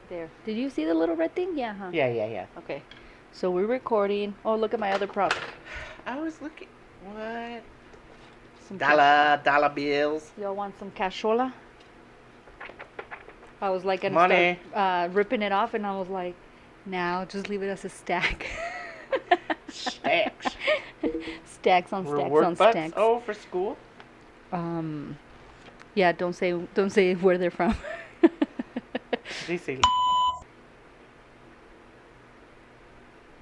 There. Did you see the little red thing? Yeah, huh? Yeah. Okay. So we're recording. Oh, look at my other prop. I was looking. What? Some Dollar bills. Y'all want some cashola? I was like gonna Money. start ripping it off, and I was like, now just leave it as a stack. Stacks. Stacks on stacks Reward on bucks. stacks. Oh, for school. Yeah. Don't say where they're from. They say.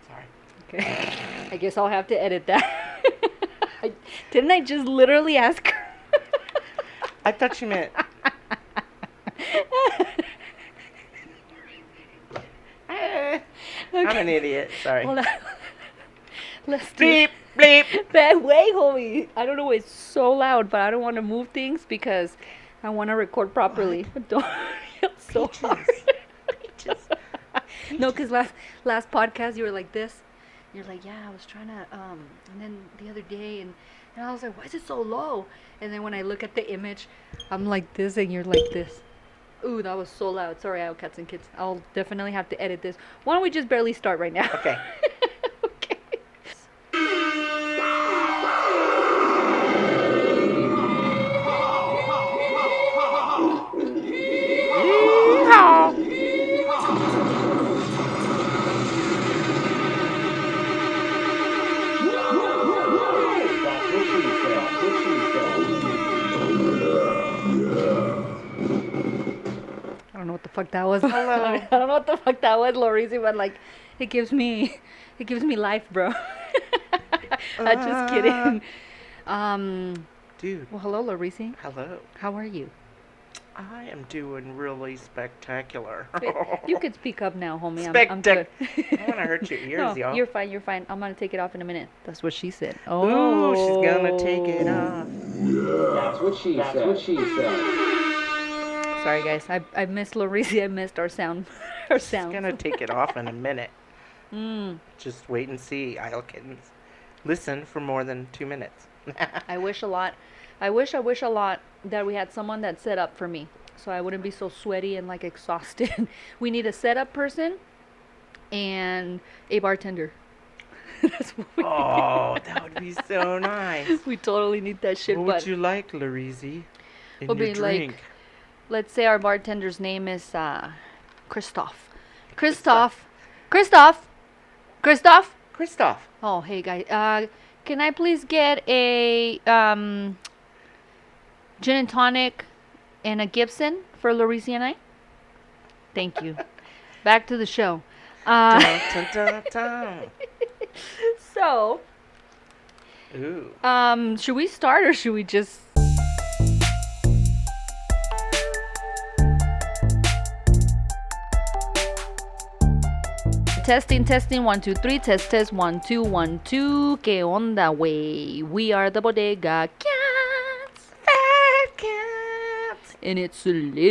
Sorry. Okay. I guess I'll have to edit that. Didn't I just literally ask her? I thought you meant. I'm an idiot. Sorry. Hold on. Let's do Bleep, bleep. that way, homie. I don't know. It's so loud, but I don't want to move things because I want to record properly. Don't. It's so hard. Peaches. No, because last podcast you were like this. You're like, yeah, I was trying to and then the other day and I was like, why is it so low? And then when I look at the image, I'm like this and you're like this. Ooh, that was so loud. Sorry, I'll cats and kids. I'll definitely have to edit this. Why don't we just barely start right now? Okay. Okay. I don't know what the fuck that was. Hello. I don't know what the fuck that was, Laureezy, but like, it gives me life, bro. I'm just kidding. Dude. Well, hello, Laureezy. Hello. How are you? I am doing really spectacular. You could speak up now, homie. I'm Spectac- good. I want to hurt your ears, No, y'all. you're fine. You're fine. I'm gonna take it off in a minute. That's what she said. Ooh, she's gonna take it off. That's what she said. Sorry, guys. I missed Laureezy. I missed our sound. Our She's sound. gonna take it off in a minute. Just wait and see. I can listen for more than 2 minutes. I wish a lot. I wish a lot that we had someone that set up for me, so I wouldn't be so sweaty and like exhausted. We need a setup person and a bartender. That's what we Oh, that would be so nice. We totally need that shit. What But would you like, Laureezy? In We'll your be like- drink? let's say our bartender's name is Christoph. Christoph. Christoph. Oh, hey guys. Can I please get a gin and tonic and a Gibson for Laureezy and I? Thank you. Back to the show. Dun, dun, dun, dun. So, Ooh. should we start or should we just? Testing, 1, 2, 3, test, 1, 2, 1, 2. ¿Qué onda, wey? We are the Bodega Cats. Fat cats. And it's lit.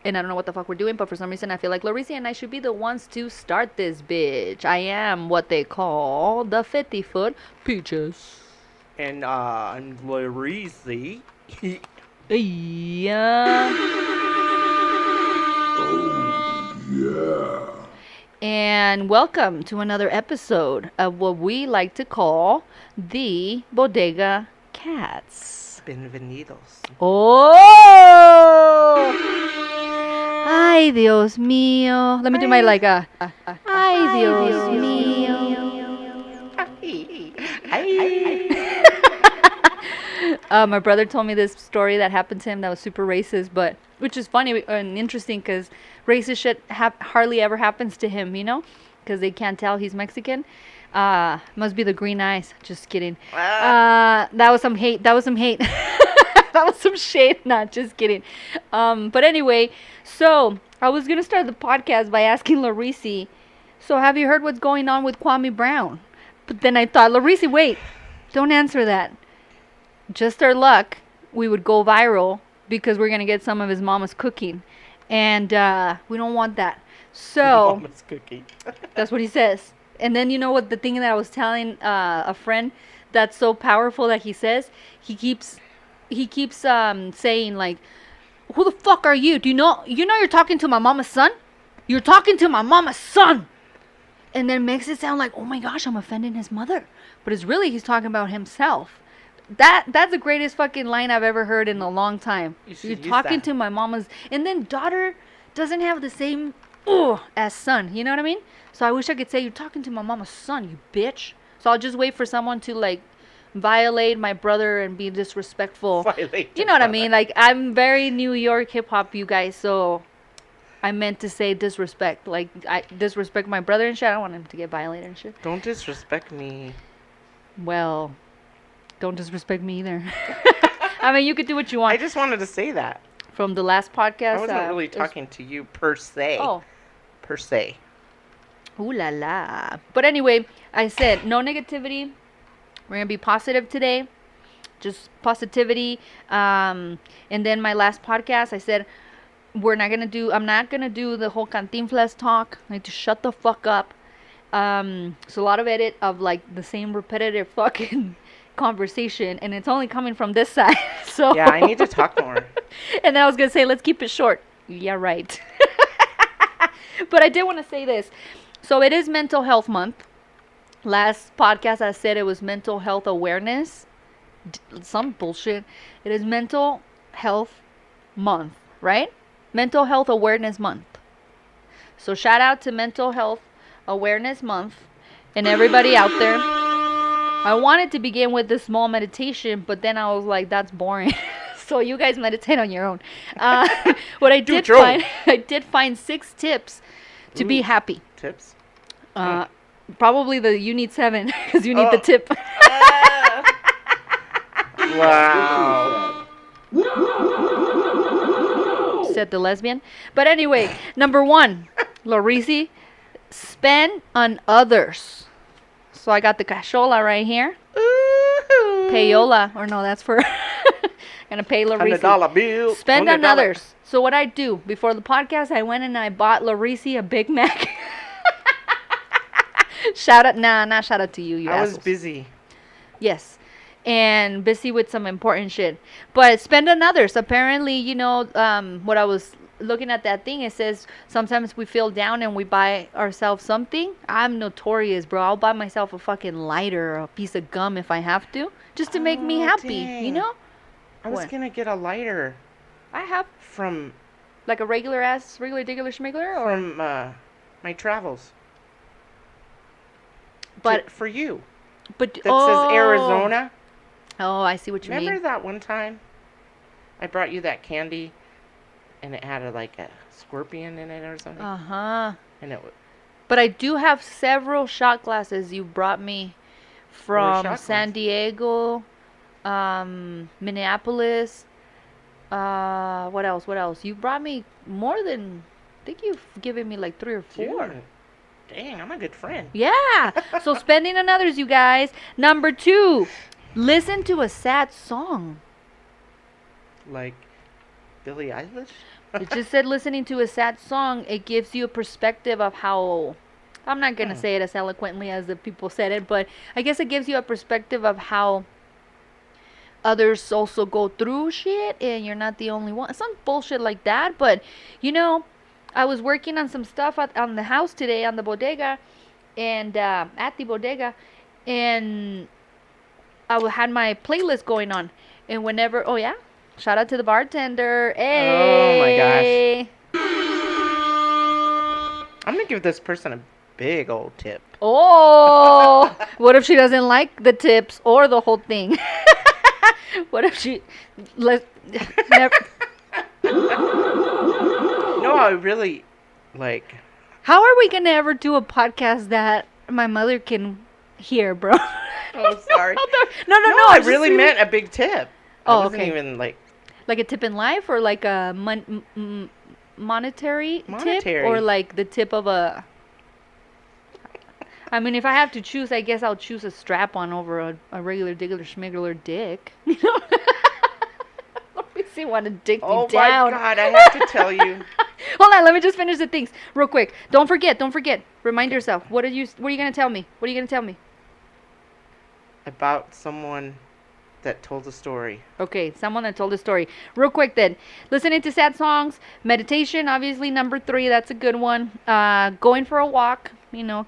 And I don't know what the fuck we're doing, but for some reason I feel like Laureezy and I should be the ones to start this bitch. I am what they call the 50-foot peaches. And I'm Laureezy. Yeah. And welcome to another episode of what we like to call the Bodega Cats. Bienvenidos. Oh! Ay, Dios mío. Let me do my like ay, Dios mío. My brother told me this story that happened to him that was super racist, but which is funny and interesting because racist shit hardly ever happens to him, you know, because they can't tell he's Mexican. Must be the green eyes. Just kidding. That was some hate. That was some shade. Not just kidding. But anyway, so I was gonna start the podcast by asking Laureezy, so have you heard what's going on with Kwame Brown? But then I thought, Laureezy, wait, don't answer that. Just our luck, we would go viral because we're gonna get some of his mama's cooking, and we don't want that. So Mama's cookie. that's what he says. And then you know what the thing that I was telling a friend that's so powerful that he says he keeps saying like who the fuck are you? Do you know you're talking to my mama's son? You're talking to my mama's son. And then makes it sound like, oh my gosh, I'm offending his mother. But it's really, he's talking about himself. That's the greatest fucking line I've ever heard in a long time. You're talking to my mama's, and then daughter doesn't have the same as son. You know what I mean? So I wish I could say, you're talking to my mama's son, you bitch. So I'll just wait for someone to like violate my brother and be disrespectful. You know what I mean? Like, I'm very New York hip hop, you guys. So I meant to say disrespect. Like, I disrespect my brother and shit. I don't want him to get violated and shit. Don't disrespect me. Well, don't disrespect me either. I mean, you could do what you want. I just wanted to say that. From the last podcast. I wasn't really talking to you per se. Oh. Per se. Ooh la la. But anyway, I said no negativity. We're going to be positive today. Just positivity. And then my last podcast, I said, I'm not going to do the whole Cantinflas talk. I need to shut the fuck up. So a lot of edit of like the same repetitive fucking conversation, and it's only coming from this side. So yeah, I need to talk more. And then I was gonna say, let's keep it short. Yeah, right. But I did want to say this. So it is Mental Health Month. Last podcast I said it was Mental Health Awareness. Some bullshit. It is Mental Health Month, right? Mental Health Awareness Month. So shout out to Mental Health Awareness Month and everybody out there. I wanted to begin with this small meditation, but then I was like, that's boring. So you guys meditate on your own. What I did find, I did find 6 tips to be happy. Tips? Probably you need 7 because you need the tip. Wow. Said the lesbian. But anyway, number 1, Laureezy, spend on others. So I got the cashola right here. Ooh. Payola. Or no, that's for... Gonna pay Laureezy. $100 bill. Spend on others. So what I do, before the podcast, I went and I bought Laureezy a Big Mac. Not shout out to you, I was busy. Yes. And busy with some important shit. But spend on others. Apparently, what I was looking at that thing, it says sometimes we feel down and we buy ourselves something. I'm notorious, bro. I'll buy myself a fucking lighter or a piece of gum if I have to, just to make me happy. Dang. You know? I was gonna get a lighter. I have from like a regular diggler schmiggler, or from my travels. But for you. But that says Arizona. Oh, I see what you mean. Remember that one time I brought you that candy and it had like a scorpion in it or something? Uh-huh. And but I do have several shot glasses you brought me from San Diego, Minneapolis. What else? You brought me more than, I think you've given me like 3 or 4. Dude, dang, I'm a good friend. Yeah. So spending on others, you guys. Number 2, listen to a sad song. Like Billie Eilish? It just said listening to a sad song, it gives you a perspective of how, I'm not going to say it as eloquently as the people said it, but I guess it gives you a perspective of how others also go through shit and you're not the only one. Some bullshit like that. But, I was working on some stuff on the house today, on the bodega, and at the bodega, and I had my playlist going on. And whenever, shout out to the bartender. Hey. Oh my gosh. I'm going to give this person a big old tip. Oh, what if she doesn't like the tips or the whole thing? What if she never? No, I really like. How are we gonna ever do a podcast that my mother can hear, bro? Oh, sorry. No. I really meant a big tip. Oh, I wasn't okay. even like a tip in life, or like a monetary tip, or like the tip of a. I mean, if I have to choose, I guess I'll choose a strap-on over a regular diggler schmiggler dick. Let me see, want to dig me down. Oh my God, I have to tell you. Hold on, let me just finish the things real quick. Don't forget. Remind yourself. What are you gonna tell me? About someone that told the story. Okay, someone that told a story. Real quick then. Listening to sad songs, meditation, obviously number 3, that's a good one. Going for a walk,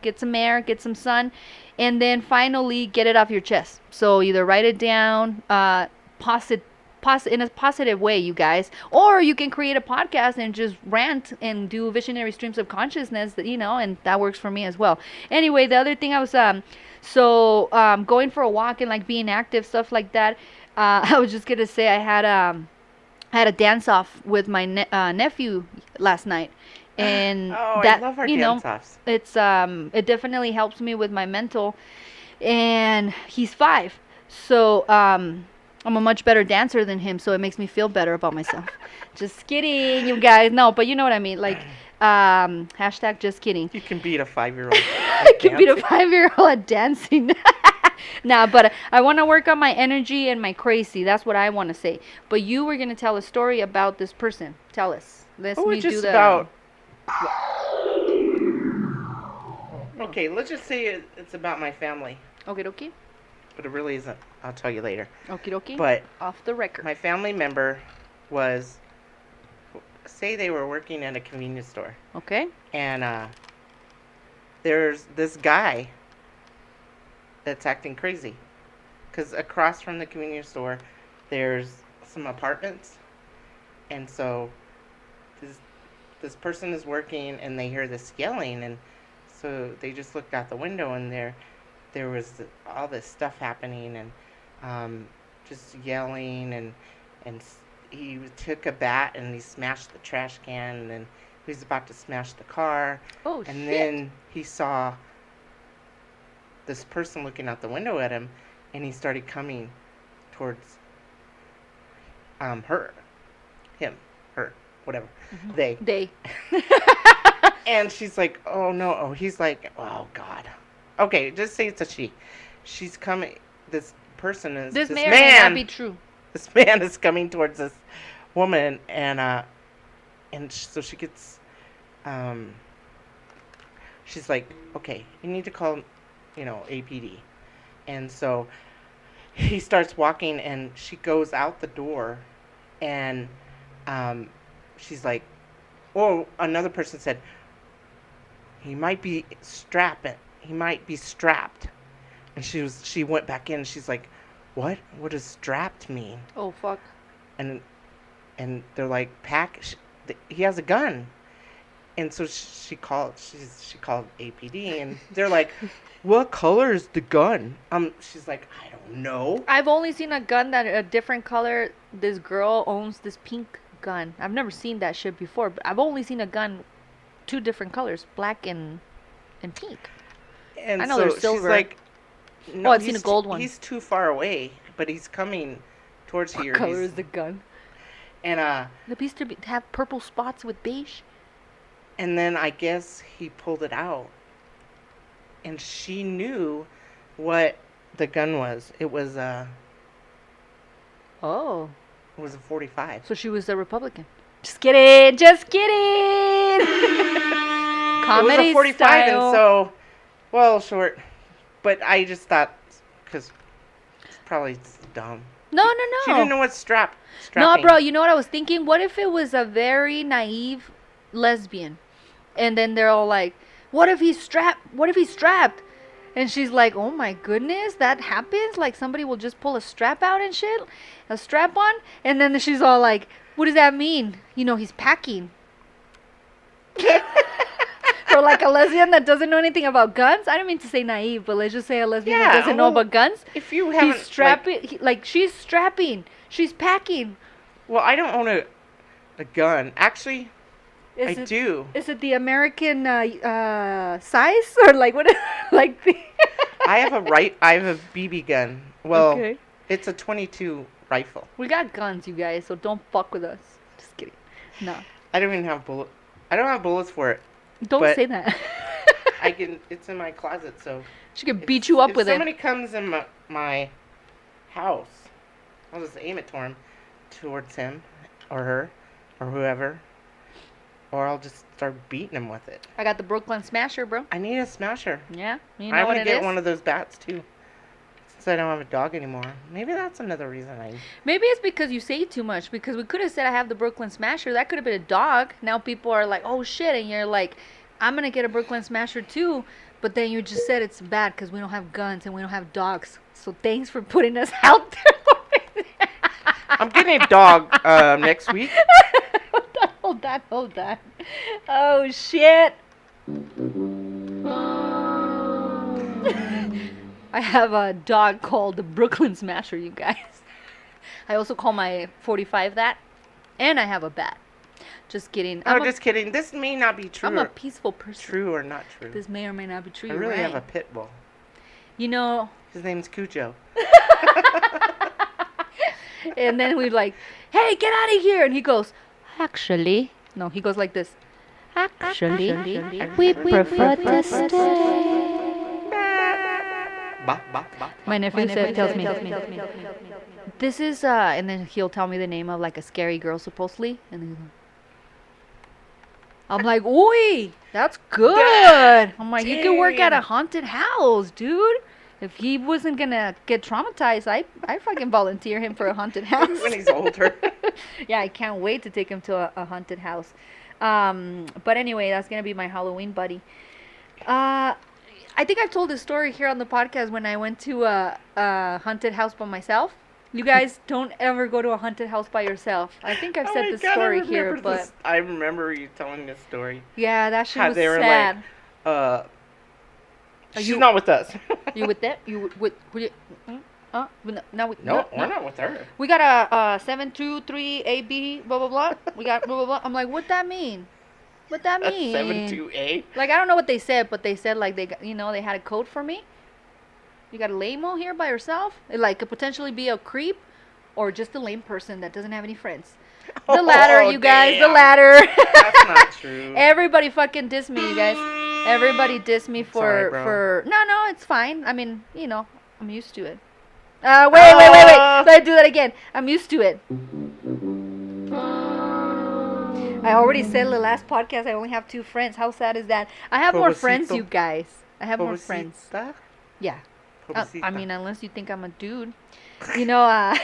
get some air, get some sun, and then finally get it off your chest. So either write it down, in a positive way, you guys, or you can create a podcast and just rant and do visionary streams of consciousness, and that works for me as well. Anyway, the other thing I was going for a walk and like being active, stuff like that. I was just gonna say I had a dance off with my nephew last night, and Oh, that I love our dance-offs. it definitely helps me with my mental. And he's 5, so I'm a much better dancer than him, so it makes me feel better about myself. Just kidding, you guys. No, but you know what I mean. Like, hashtag just kidding. You can beat a 5-year-old. I can beat a 5-year-old at dancing. Nah, but I want to work on my energy and my crazy. That's what I want to say. But you were going to tell a story about this person. Tell us. Okay, let's just say it's about my family. Okie dokie. But it really isn't. I'll tell you later. Okie dokie. But off the record. My family member was, say they were working at a convenience store. Okay. And there's this guy that's acting crazy. Because across from the convenience store, there's some apartments. And so this person is working and they hear this yelling. And so they just looked out the window and there was all this stuff happening and just yelling and he took a bat and he smashed the trash can and then he was about to smash the car. Oh, and shit. Then he saw this person looking out the window at him and he started coming towards her, whatever. Mm-hmm. They. And she's like, oh no. Oh, he's like, oh God. Okay, just say it's a she. She's coming. This person is. This may or may not be true. This man is coming towards this woman, and so she gets. She's like, okay, you need to call, APD, and so he starts walking, and she goes out the door, and she's like, oh, another person said, he might be strapped. And she went back in and she's like, what does strapped mean? Oh, fuck. And they're like, he has a gun. And so she called APD and they're like, what color is the gun? She's like, I don't know. I've only seen a gun that a different color. This girl owns this pink gun. I've never seen that shit before, but I've only seen a gun 2 different colors, black and pink. And I know so there's silver. She's like, no, I've seen a gold one. He's too far away, but he's coming towards here. What color is the gun? And the piece to have purple spots with beige. And then I guess he pulled it out, and she knew what the gun was. It was Oh. It was a 45. So she was a Republican. Just kidding. Comedy it was a 45, style. and so, well, short. But I just thought, because it's probably dumb. No. She didn't know what strapping. No, bro, you know what I was thinking? What if it was a very naive lesbian? And then they're all like, what if he's strapped? And she's like, oh my goodness, that happens? Like somebody will just pull a strap out and shit? A strap on? And then she's all like, what does that mean? He's packing. For like a lesbian that doesn't know anything about guns. I don't mean to say naive, but let's just say a lesbian that doesn't know about guns. If you haven't, he's strapping, she's strapping, she's packing. Well, I don't own a gun. Actually, I do. Is it the American size or like what? Like the I have a BB gun. Well, okay. It's a 22 rifle. We got guns, you guys, so don't fuck with us. Just kidding. No. I don't even have bullets. I don't have bullets for it. Don't say that. It's in my closet, so she could beat you up with it. If somebody comes in my house, I'll just aim it towards him or her or whoever, or I'll just start beating him with it. I got the Brooklyn Smasher, bro. I need a smasher. Yeah, I want to get one of those bats too. It's So I don't have a dog anymore. Maybe that's another reason Maybe it's because you say too much. Because we could have said I have the Brooklyn Smasher. That could have been a dog. Now people are like, oh shit, and you're like, I'm gonna get a Brooklyn Smasher too. But then you just said it's bad because we don't have guns and we don't have dogs. So thanks for putting us out there. I'm getting a dog next week. Hold on. Oh shit. I have a dog called the Brooklyn Smasher, you guys. I also call my 45 that. And I have a bat. Just kidding. Just kidding. This may not be true. I'm a peaceful person. True or not true. This may or may not be true. I really have a pit bull. You know. His name's Cujo. And then we're like, hey, get out of here. And he goes, actually. No, he goes like this. Actually, we prefer to stay. My nephew tells me, this is, and then he'll tell me the name of like a scary girl supposedly. And then I'm like, oi, that's good. I'm like, you can work at a haunted house, dude. If he wasn't gonna get traumatized, I fucking volunteer him for a haunted house. When he's older. Yeah, I can't wait to take him to a haunted house. But anyway, that's gonna be my Halloween buddy. I think I've told this story here on the podcast when I went to a haunted house by myself. You guys don't ever go to a haunted house by yourself. I think I've said this story here, but I remember you telling this story. Yeah, that shit was they were sad. Like, she's not with us. You with that? You with? No, we're not with her. We got a 723 AB blah blah blah. We got blah blah blah. I'm like, what that mean? What that mean? 72A. Like I don't know what they said, but they said like they got, they had a code for me. You got a lame-o here by yourself? It like could potentially be a creep, or just a lame person that doesn't have any friends. The latter, you guys. Damn. The latter. That's not true. Everybody fucking dissed me, you guys. Everybody dissed me Sorry, bro. No, it's fine. I mean, I'm used to it. Wait. Let's do that again. I'm used to it. I already said in the last podcast I only have 2 friends. How sad is that? I have more friends, you guys. I have more friends. Yeah. I mean, unless you think I'm a dude. I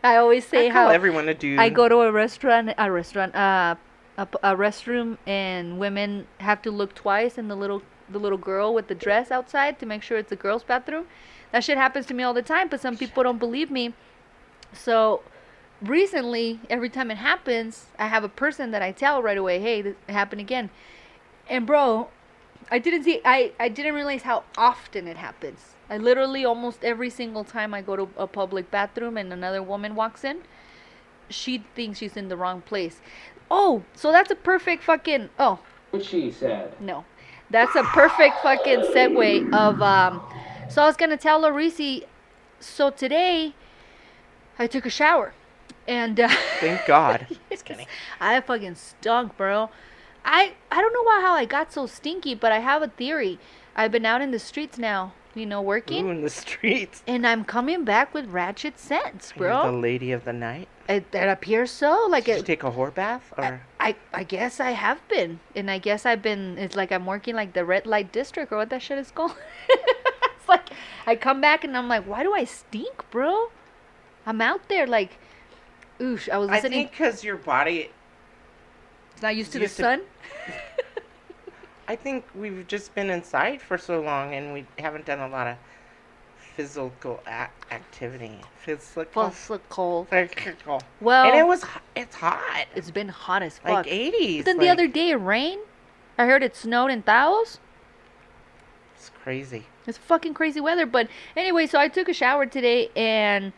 always say I call everyone a dude. I go to a restroom, and women have to look twice, and the little girl with the dress outside to make sure it's a girl's bathroom. That shit happens to me all the time, but some people don't believe me. So recently, every time it happens, I have a person that I tell right away, hey, this happened again. And bro, I didn't realize how often it happens. I literally almost every single time I go to a public bathroom and another woman walks in, she thinks she's in the wrong place. Oh, so that's a perfect fucking What she said. No. That's a perfect fucking segue of so I was gonna tell Laureezy, so today I took a shower. And thank God. Just kidding. I fucking stunk, bro. I don't know how I got so stinky, but I have a theory. I've been out in the streets now, working. Ooh, in the streets. And I'm coming back with ratchet scents, bro. You're the lady of the night. It appears so. Like Did you take a whore bath, or? I guess I have been, and I guess I've been. It's like I'm working like the red light district or what that shit is called. It's like I come back and I'm like, why do I stink, bro? I'm out there like, oosh. I was listening. I think because your body. It's not used to the sun. I think we've just been inside for so long and we haven't done a lot of physical activity. Physical. Well, and it's hot. It's been hot as fuck. Like 80s. But then the other day it rained. I heard it snowed in Taos. It's crazy. It's fucking crazy weather. But anyway, so I took a shower today and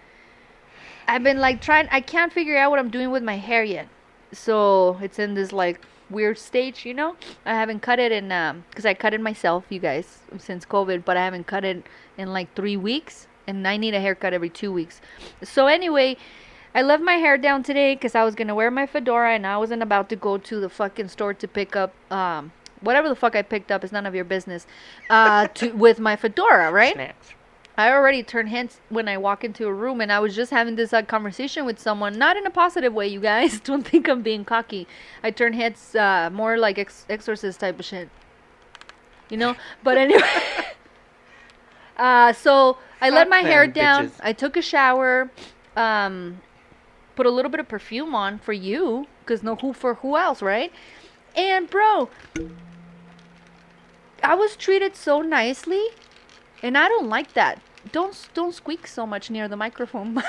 I've been like I can't figure out what I'm doing with my hair yet. So it's in this like weird stage, I haven't cut it in because I cut it myself, you guys, since COVID, but I haven't cut it in like 3 weeks, and I need a haircut every 2 weeks. So anyway, I left my hair down today because I was gonna wear my fedora, and I wasn't about to go to the fucking store to pick up whatever the fuck I picked up is none of your business with my fedora, right? Snacks. I already turn heads when I walk into a room, and I was just having this conversation with someone, not in a positive way, you guys. Don't think I'm being cocky. I turn heads more like exorcist type of shit. But anyway. So I let Fuck my hair them down. bitches. I took a shower. Put a little bit of perfume on for you, cause no who else, right? And bro, I was treated so nicely, and I don't like that. Don't squeak so much near the microphone,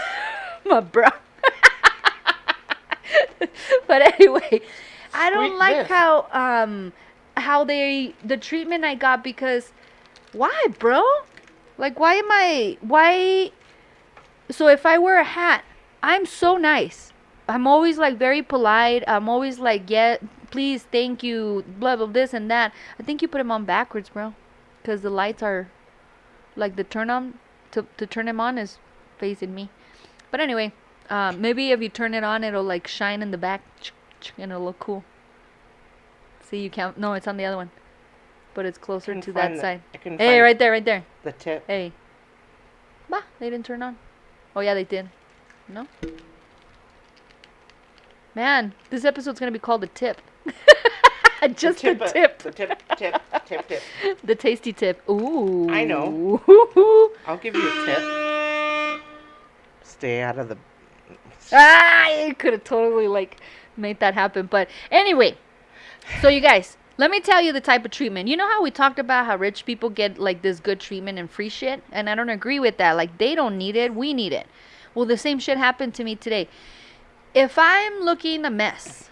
my bro. But anyway, I don't Squeak like this. how the treatment I got, because why, bro? Like, why? So if I wear a hat, I'm so nice. I'm always like very polite. I'm always like, yeah, please, thank you, blah blah, this and that. I think you put them on backwards, bro, because the lights are like the turn on to turn them on is facing me. But anyway, maybe if you turn it on, it'll like shine in the back, and it'll look cool. See, you can't. No, it's on the other one, but it's closer Couldn't to find that the- side. I couldn't Hey, find right there, right there. the tip. Hey. Bah, they didn't turn on. Oh yeah, they did. No? Man, this episode's gonna be called The Tip. Just the tip. The tip. The tasty tip. Ooh. I know. I'll give you a tip. Stay out of the. I could have totally like made that happen. But anyway, so you guys, let me tell you the type of treatment. You know how we talked about how rich people get like this good treatment and free shit? And I don't agree with that. Like, they don't need it, we need it. Well, the same shit happened to me today. If I'm looking a mess,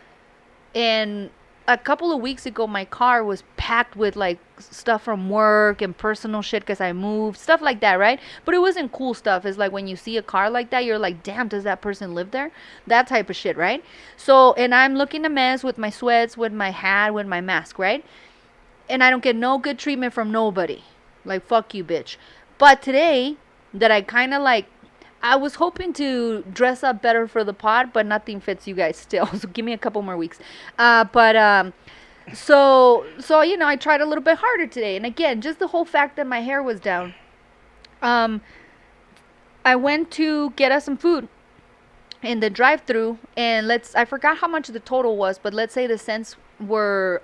and a couple of weeks ago my car was packed with like stuff from work and personal shit because I moved, stuff like that, right? But it wasn't cool stuff. It's like when you see a car like that, you're like, damn, does that person live there? That type of shit, right? So, and I'm looking a mess with my sweats, with my hat, with my mask, right? And I don't get no good treatment from nobody. Like, fuck you, bitch. But today, that I kind of like, I was hoping to dress up better for the pod, but nothing fits you guys still. So give me a couple more weeks. So you know, I tried a little bit harder today. And again, just the whole fact that my hair was down. I went to get us some food in the drive-thru, and I forgot how much the total was, but let's say the cents were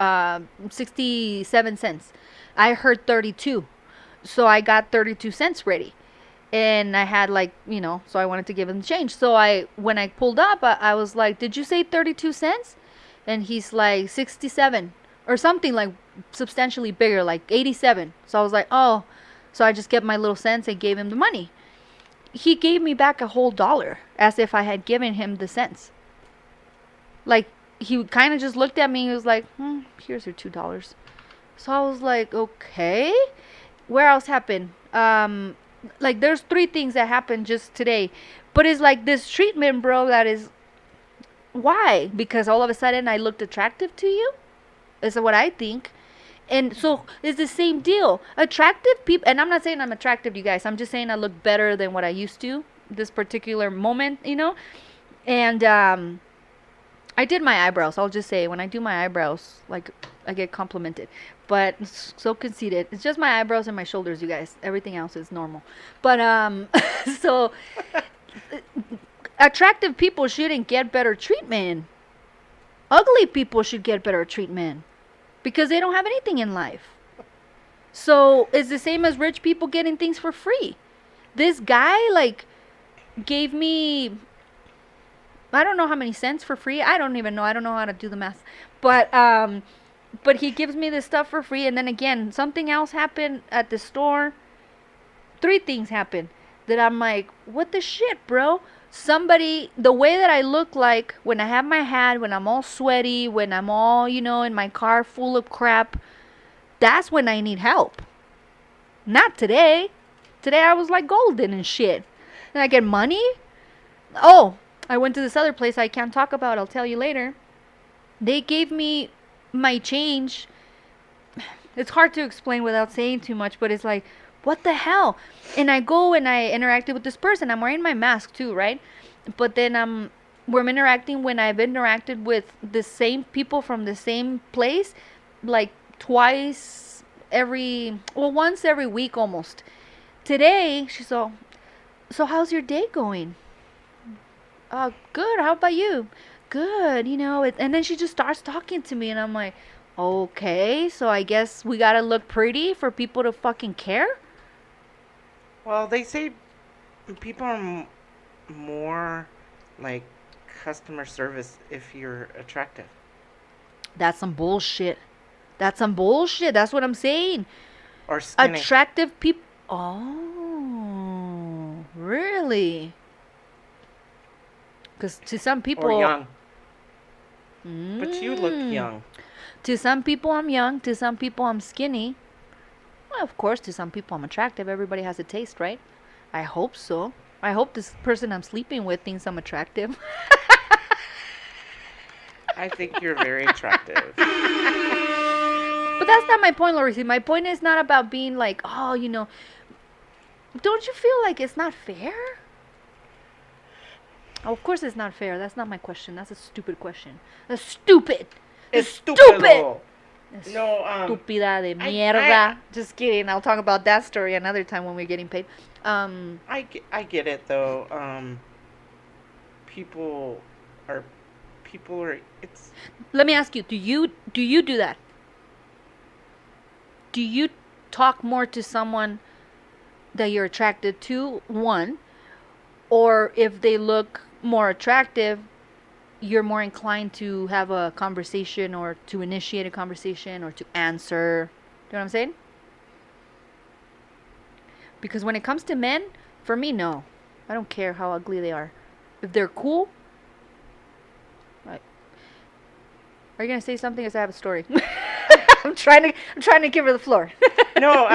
67 cents. I heard 32. So I got 32 cents ready. And I had like, you know, so I wanted to give him the change. So when I pulled up, I was like, did you say 32 cents? And he's like 67 or something like substantially bigger, like 87. So I was like, oh, so I just kept my little cents and gave him the money. He gave me back a whole dollar as if I had given him the cents. Like, he kind of just looked at me and he was like, here's your $2. So I was like, okay. Where else happened? Like, there's 3 things that happened just today, but it's like this treatment, bro, that is, why? Because all of a sudden I looked attractive to you, is what I think. And so it's the same deal. Attractive people, and I'm not saying I'm attractive to you guys, I'm just saying I look better than what I used to this particular moment, you know. And I did my eyebrows. I'll just say, when I do my eyebrows, like, I get complimented. But so conceited. It's just my eyebrows and my shoulders, you guys. Everything else is normal. But so attractive people shouldn't get better treatment. Ugly people should get better treatment because they don't have anything in life. So it's the same as rich people getting things for free. This guy like gave me, I don't know how many cents for free. I don't even know. I don't know how to do the math. But he gives me this stuff for free. And then again, something else happened at the store. 3 things happened that I'm like, what the shit, bro? Somebody, the way that I look like when I have my hat, when I'm all sweaty, when I'm all, you know, in my car full of crap, that's when I need help. Not today. Today I was like golden and shit. And I get money? Oh, I went to this other place I can't talk about. I'll tell you later. They gave me my change. It's hard to explain without saying too much, but it's like, what the hell? And I go and I interacted with this person. I'm wearing my mask too, right? But then we're interacting when I've interacted with the same people from the same place, like once every week almost. Today, she's all, so how's your day going? Good. How about you? Good. You know, and then she just starts talking to me and I'm like, okay, so I guess we gotta look pretty for people to fucking care? Well, they say people are more like customer service if you're attractive. That's some bullshit. That's some bullshit. That's what I'm saying. Or skinny. Attractive people. Oh, really? Because to some people. Or young. But you look young. To some people, I'm young. To some people, I'm skinny. Well, of course, to some people, I'm attractive. Everybody has a taste, right? I hope so. I hope this person I'm sleeping with thinks I'm attractive. I think you're very attractive. But that's not my point, Laureezy. My point is not about being like, oh, don't you feel like it's not fair? Oh, of course it's not fair. That's not my question. That's a stupid question. That's stupid. It's stupid. No, Estúpida de mierda. Just kidding. I'll talk about that story another time when we're getting paid. I get it though. People are. It's. Let me ask you. Do you do that? Do you talk more to someone that you're attracted to? One, or if they look more attractive, you're more inclined to have a conversation or to initiate a conversation or to answer. You know what I'm saying? Because when it comes to men, for me, no. I don't care how ugly they are. If they're cool, are you gonna say something? Or I have a story. I'm trying to give her the floor. No,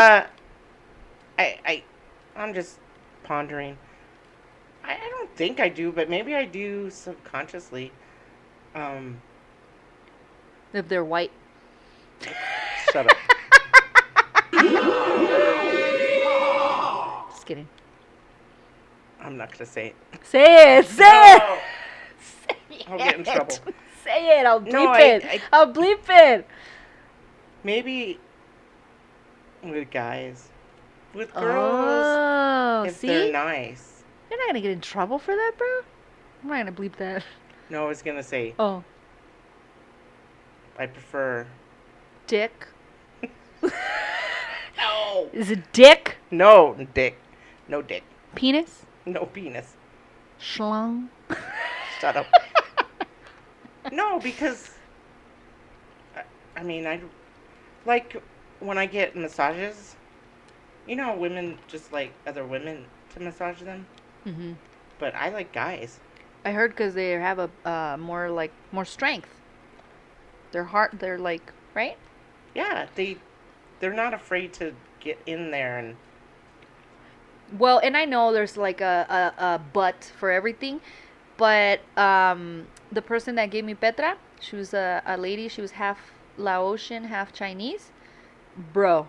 I'm just pondering. I don't think I do, but maybe I do subconsciously. If they're white. Shut up. Just kidding. I'm not gonna say it. Say it. Say it. I'll get in trouble. Say it. I'll bleep it. I'll bleep it. Maybe with guys. With girls, if they're nice. You're not gonna get in trouble for that, bro. I'm not gonna bleep that. No, I was gonna say. Oh. I prefer. Dick. No. Is it dick? No, dick. No dick. Penis? No penis. Schlong? Shut up. No, because. I mean, I like when I get massages. You know, women just like other women to massage them. Mm-hmm. But I like guys. I heard because they have a more strength. They're like, right? Yeah, they're not afraid to get in there and. Well, and I know there's like a but for everything, but the person that gave me Petra, she was a lady. She was half Laotian, half Chinese. Bro,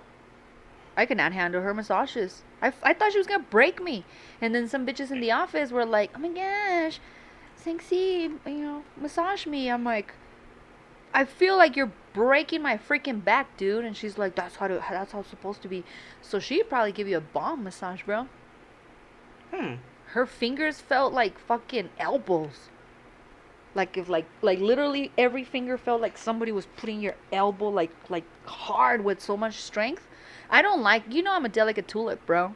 I could not handle her massages. I thought she was gonna break me. And then some bitches in the office were like, "Oh my gosh, sexy, massage me." I'm like, I feel like you're breaking my freaking back, dude. And she's like, that's how it's supposed to be. So she'd probably give you a bomb massage, bro. Her fingers felt like fucking elbows. Like if like literally every finger felt like somebody was putting your elbow like hard with so much strength. I don't like, I'm a delicate tulip, bro.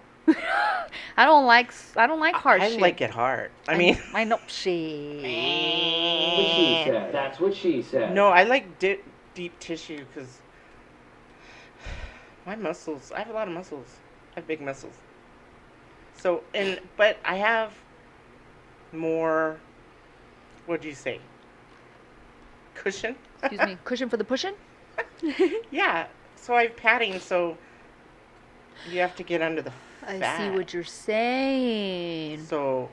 I don't like hard shit. I like it hard. I mean, I know. What she said. That's what she said. No, I like deep tissue because my muscles. I have a lot of muscles. I have big muscles. So but I have more. What'd you say? Cushion. Excuse me. Cushion for the pushing. Yeah. So I have padding. So you have to get under the fat. I see what you're saying. So.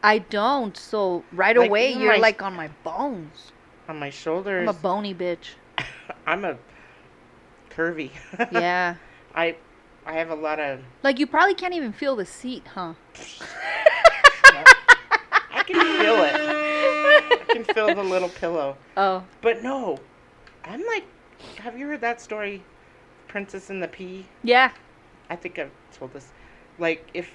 I don't. So right Like, away even you're like on my bones. On my shoulders. I'm a bony bitch. I'm a curvy. Yeah. I have a lot of. Like you probably can't even feel the seat, huh? I can feel it. I can feel the little pillow. Oh. But no, I'm like, have you heard that story, Princess and the Pea? Yeah. I think I've told this. Like if.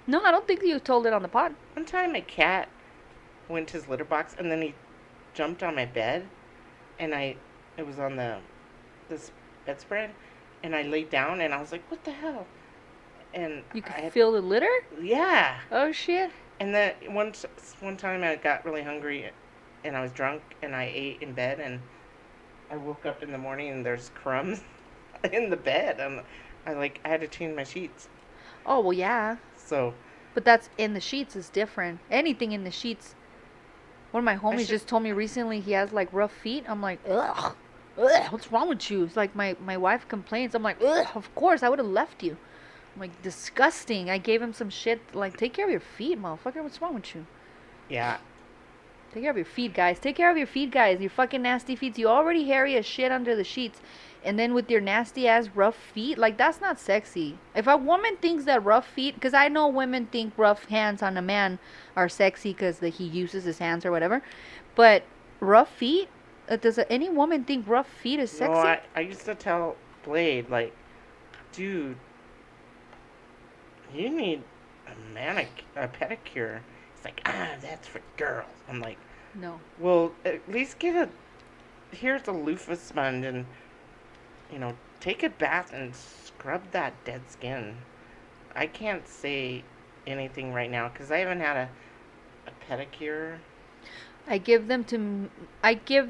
No, I don't think you told it on the pod. One time a cat went to his litter box and then he jumped on my bed, and it was on this bedspread, and I laid down and I was like, what the hell? and You could feel the litter? yeah. Oh, shit. And then one time I got really hungry, and I was drunk, and I ate in bed, and I woke up in the morning and there's crumbs in the bed. I had to change my sheets. Oh, well, yeah. So But that's in the sheets is different. Anything in the sheets. One of my homies just told me recently he has like rough feet. I'm like, ugh, what's wrong with you? It's like my wife complains. I'm like, ugh, of course I would have left you. I'm like, disgusting. I gave him some shit like, take care of your feet, motherfucker. What's wrong with you? yeah. Take care of your feet, guys. Take care of your feet, guys. Your fucking nasty feet. You already hairy as shit under the sheets. And then with your nasty ass rough feet, like, that's not sexy. If a woman thinks that rough feet, because I know women think rough hands on a man are sexy because he uses his hands or whatever. But rough feet? Does any woman think rough feet is sexy? No, I used to tell Blade, like, dude, you need a pedicure. It's like, that's for girls. I'm like, No. well, at least here's a loofah sponge and, take a bath and scrub that dead skin. I can't say anything right now because I haven't had a pedicure. I give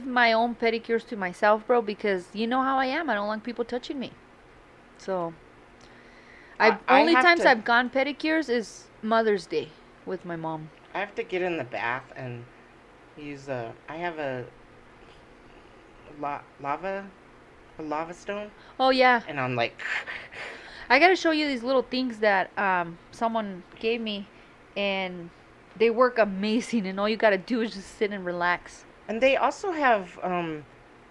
my own pedicures to myself, bro, because you know how I am. I don't like people touching me. So, only times I've gone pedicures is Mother's Day with my mom. I have to get in the bath and use I have a lava stone. Oh, yeah. And I'm like, I gotta show you these little things that someone gave me, and they work amazing, and all you gotta do is just sit and relax. And they also have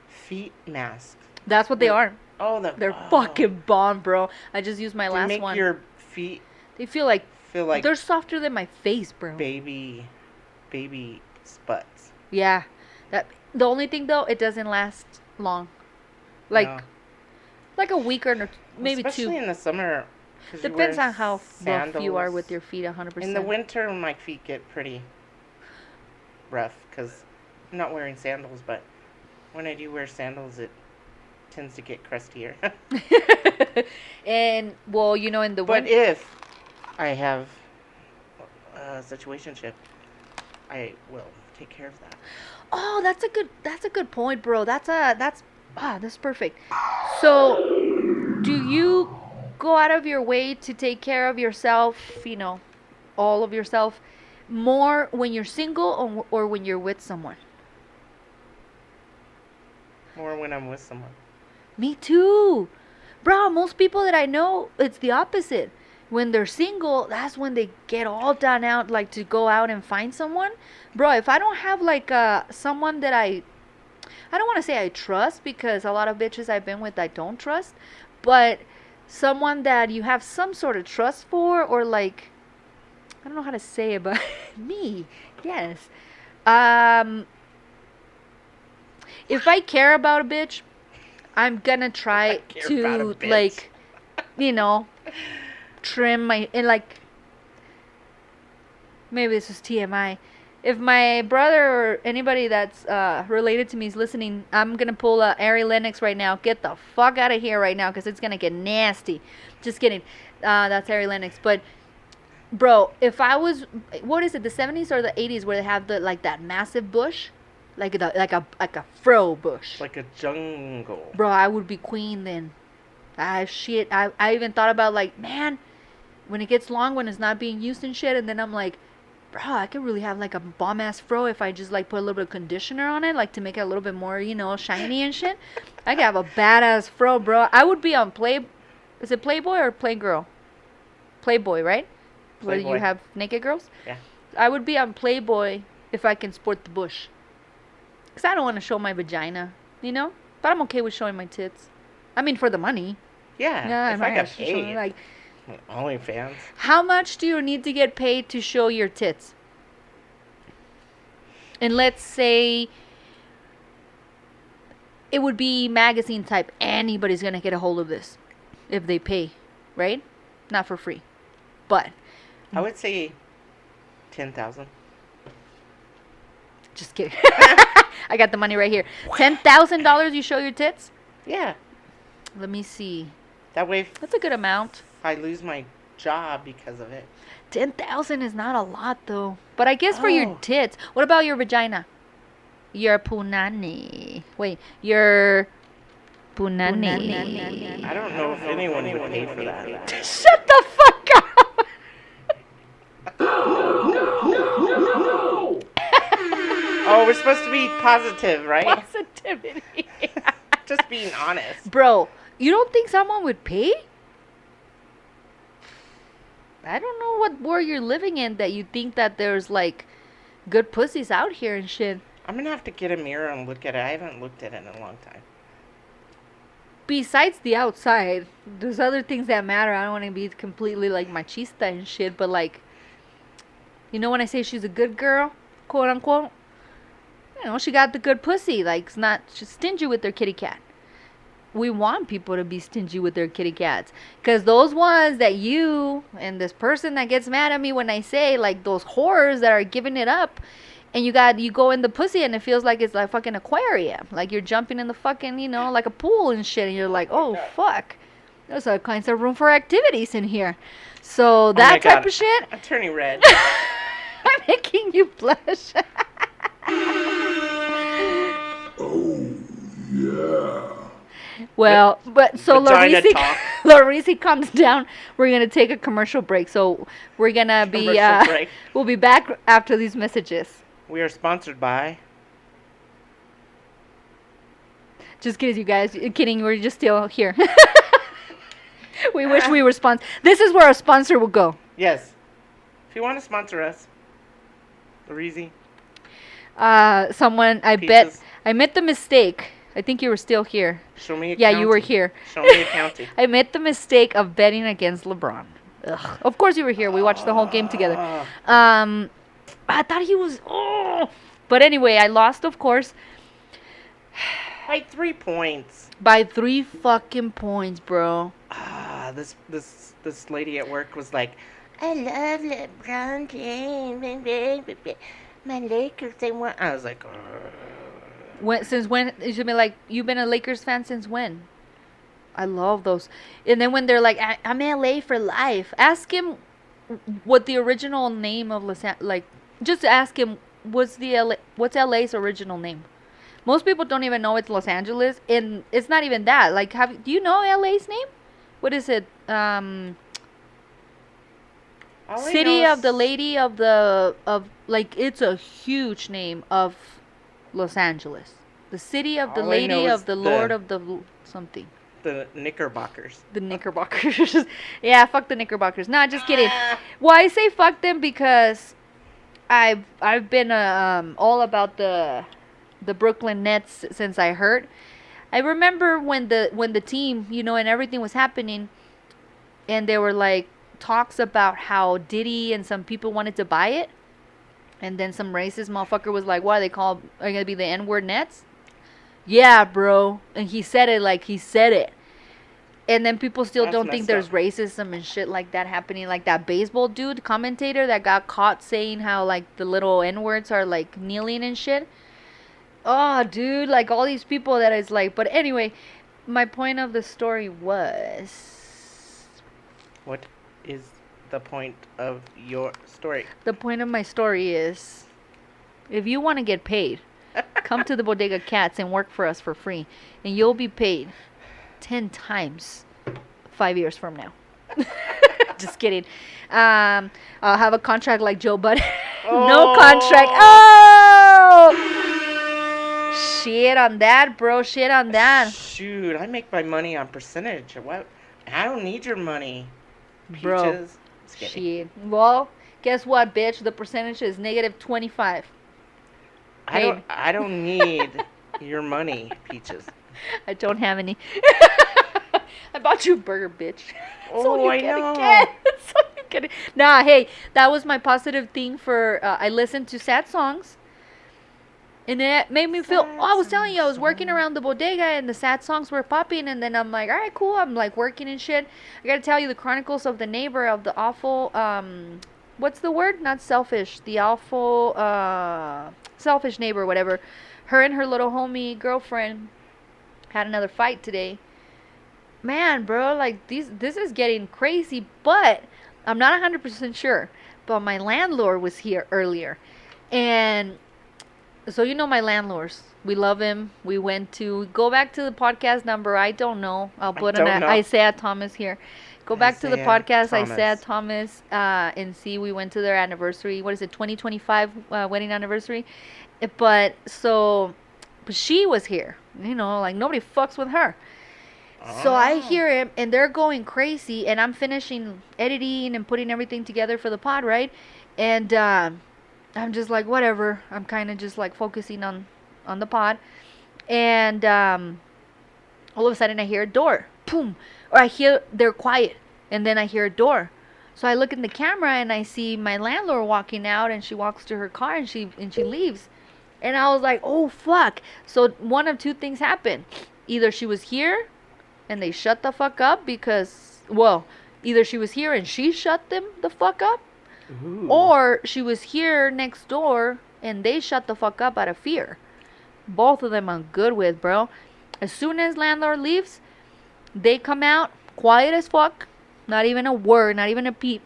feet masks. That's what they are. Oh, they're fucking bomb, bro. I just used my last make one. Your feet They feel like they're softer than my face, bro. Baby sputs. Yeah. The only thing though, it doesn't last long. Like a week or maybe especially 2. in the summer. Depends on how rough you are with your feet, 100%. In the winter, my feet get pretty rough because I'm not wearing sandals. But when I do wear sandals, it tends to get crustier. And well, in the winter. But if I have a situationship, I will take care of that. Oh, that's a good point, bro. That's perfect. So, do you go out of your way to take care of yourself, all of yourself, more when you're single or when you're with someone? More when I'm with someone. Me too. Bro, most people that I know, it's the opposite. When they're single, that's when they get all done out, like to go out and find someone. Bro, if I don't have like someone that I don't want to say I trust, because a lot of bitches I've been with I don't trust, but someone that you have some sort of trust for, or like, I don't know how to say it, but me, yes. If I care about a bitch, I'm gonna try to like, trim my, and like, maybe this is TMI. If my brother or anybody that's related to me is listening, I'm gonna pull Ari Lennox right now. Get the fuck out of here right now, because it's gonna get nasty. Just kidding. That's Ari Lennox. But bro, if I was, what is it, the 70s or the 80s, where they have that massive bush, like a fro bush, like a jungle. Bro, I would be queen then. Shit. I even thought about, like, man, when it gets long, when it's not being used and shit, and then I'm like, bro, I could really have like a bomb ass fro if I just like put a little bit of conditioner on it, like to make it a little bit more, shiny and shit. I could have a badass fro, bro. I would be on is it Playboy or Playgirl? Playboy, right? Where you have naked girls? Yeah. I would be on Playboy if I can sport the bush. Because I don't want to show my vagina, But I'm okay with showing my tits. I mean, for the money. Yeah, if I got paid. Like, OnlyFans. how much do you need to get paid to show your tits? And let's say it would be magazine type. Anybody's going to get a hold of this if they pay, right? Not for free. But I would say 10,000. Just kidding. I got the money right here. $10,000 you show your tits? Yeah. Let me see. That way, That's a good amount. if I lose my job because of it. 10,000 is not a lot though. But I guess for your Oh. tits. What about your vagina? Your punani. Wait, your punani. I don't know if anyone would pay for that. Shut the fuck up. No! Oh, we're supposed to be positive, right? Positivity. Just being honest. Bro, you don't think someone would pay? I don't know what world you're living in that you think that there's like good pussies out here and shit. I'm gonna have to get a mirror and look at it. I haven't looked at it in a long time. Besides the outside, there's other things that matter. I don't want to be completely like machista and shit, but like, you know, when I say she's a good girl, quote unquote, you know, she got the good pussy. Like, she's stingy with their kitty cat. We want people to be stingy with their kitty cats. Because those ones that you and this person that gets mad at me when I say, like, those whores that are giving it up, and you go in the pussy and it feels like it's like fucking aquarium. Like you're jumping in the fucking, you know, like a pool and shit. And you're like, oh, fuck. There's all kinds of room for activities in here. So that type of shit. I'm turning red. I'm making you blush. Oh, yeah. Well, but so Vagina talk. Laureezy comes down. We're gonna take a commercial break. So we're gonna be Commercial break. we'll be back after these messages. We are sponsored by. Just kidding, you guys. Kidding, we're just still here. We wish we were sponsored. This is where a sponsor will go. Yes. If you want to sponsor us, Laureezy. Someone, I bet, I made the mistake. I think you were still here. Show me a Yeah, county. you were here. Show me a county. I made the mistake of betting against LeBron. Ugh. Of course you were here. We watched the whole game together. I thought he was. Oh, but anyway, I lost, of course, Like 3 points. by 3 fucking points, bro. This lady at work was like, I love LeBron James. My Lakers, they won. I was like, Since when? You've been like, you've been a Lakers fan since when? I love those. And then when they're like, I'm LA for life. Ask him what the original name of just ask him what's LA's original name. Most people don't even know it's Los Angeles, and it's not even that. Like, do you know LA's name? What is it? City of the Lady of like, it's a huge name of Los Angeles. The City of the All I know Lady is of the Lord of the something. the Knickerbockers. The Knickerbockers. Yeah, fuck the Knickerbockers. Nah, just kidding. Well, I say fuck them because I've been all about the Brooklyn Nets since I heard. I remember when the team, you know, and everything was happening, and there were like talks about how Diddy and some people wanted to buy it, and then some racist motherfucker was like, "What are gonna be the N-word Nets?" Yeah, bro, and he said it like he said it. And then people still That's don't think there's messed racism and shit like that happening. Like that baseball dude, commentator that got caught saying how like the little N-words are like kneeling and shit. Oh, dude, like all these people that is like. But anyway, my point of the story was. What is the point of your story? The point of my story is, if you want to get paid, come to the Bodega Cats and work for us for free, and you'll be paid 10 times 5 years from now. Just kidding. I'll have a contract like Joe Budden. No contract. Oh! Shit on that, bro. Shit on that. Shoot, I make my money on percentage. What? I don't need your money. Bro. Peaches. Just kidding. Shit. Well, guess what, bitch? The percentage is negative 25. I don't need your money, Peaches. I don't have any. I bought you a burger, bitch. That's all Oh, you're I gonna know. get. That's all you're gonna. Nah, hey, that was my positive thing for. I listened to sad songs, and it made me feel. Oh, I was telling you, I was working around the bodega, and the sad songs were popping, and then I'm like, all right, cool. I'm like working and shit. I gotta tell you, the Chronicles of the Neighbor of the awful. What's the word? Not selfish. The awful. Selfish neighbor, whatever. Her and her little homie girlfriend had another fight today. man, bro, like this is getting crazy, but I'm not 100% sure. But my landlord was here earlier. And so you know my landlords. We love him. We went to go back to the podcast number. I don't know. I'll put an don't know. Isaiah Thomas here. Go back to the Isaiah podcast, Thomas. Isaiah Thomas, and see. We went to their anniversary. What is it? 2025 wedding anniversary. But she was here. You know, like nobody fucks with her. So I hear him, and they're going crazy, and I'm finishing editing and putting everything together for the pod, right? And I'm just like, whatever. I'm kind of just like focusing on the pod, and all of a sudden I hear a door, boom, or I hear they're quiet, and then I hear a door. So I look in the camera and I see my landlord walking out, and she walks to her car and she leaves, and I was like, oh fuck. So one of two things happened: either she was here and they shut the fuck up because, well, either she was here and she shut them the fuck up, Ooh. or she was here next door and they shut the fuck up out of fear. Both of them I'm good with, bro. As soon as landlord leaves, they come out quiet as fuck. Not even a word, not even a peep.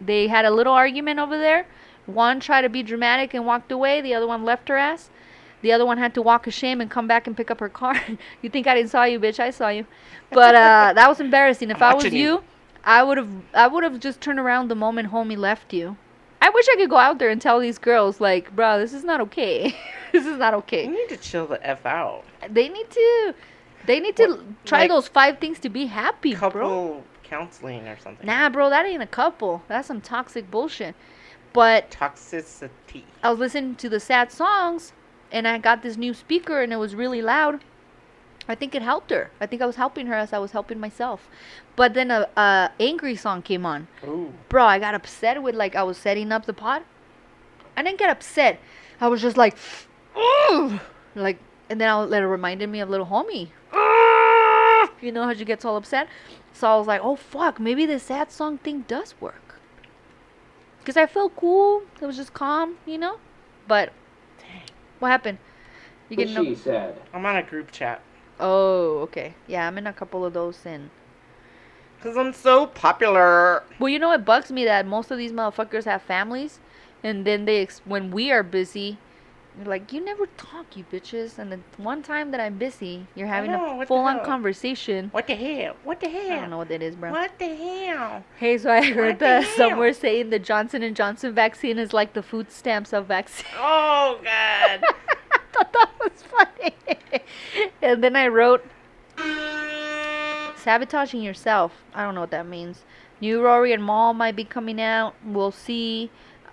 They had a little argument over there. One tried to be dramatic and walked away. The other one left her ass. The other one had to walk of shame and come back and pick up her car. You think I didn't saw you, bitch? I saw you. But that was embarrassing. If I was you, I would have just turned around the moment homie left you. I wish I could go out there and tell these girls, like, bro, this is not okay. This is not okay. You need to chill the F out. They need to try like, those 5 things to be happy, couple bro. counseling or something. Nah, bro, that ain't a couple. That's some toxic bullshit. But Toxicity. I was listening to the sad songs, and I got this new speaker, and it was really loud. I think it helped her. I think I was helping her as I was helping myself. But then a angry song came on. Ooh. Bro, I got upset with, like, I was setting up the pod. I didn't get upset. I was just like, ugh! Like, and then it reminded me of little homie. Ugh! You know how she gets all upset? So I was like, oh fuck, maybe the sad song thing does work. Because I felt cool. It was just calm, you know? But, dang, what happened? You What getting she said. I'm on a group chat. Oh, okay. Yeah, I'm in a couple of those, and Because I'm so popular. well, you know, it bugs me that most of these motherfuckers have families, and then when we are busy, you're like, you never talk, you bitches. And the one time that I'm busy, you're having know, a what the full-on hell? conversation. What the hell? What the hell? I don't know what that is, bro. What the hell? Hey, so I heard What the that hell? somewhere saying the Johnson & Johnson vaccine is like the food stamps of vaccine. Oh, God. I thought that was funny. And then I wrote, sabotaging yourself. I don't know what that means. New Rory and Maul might be coming out. We'll see.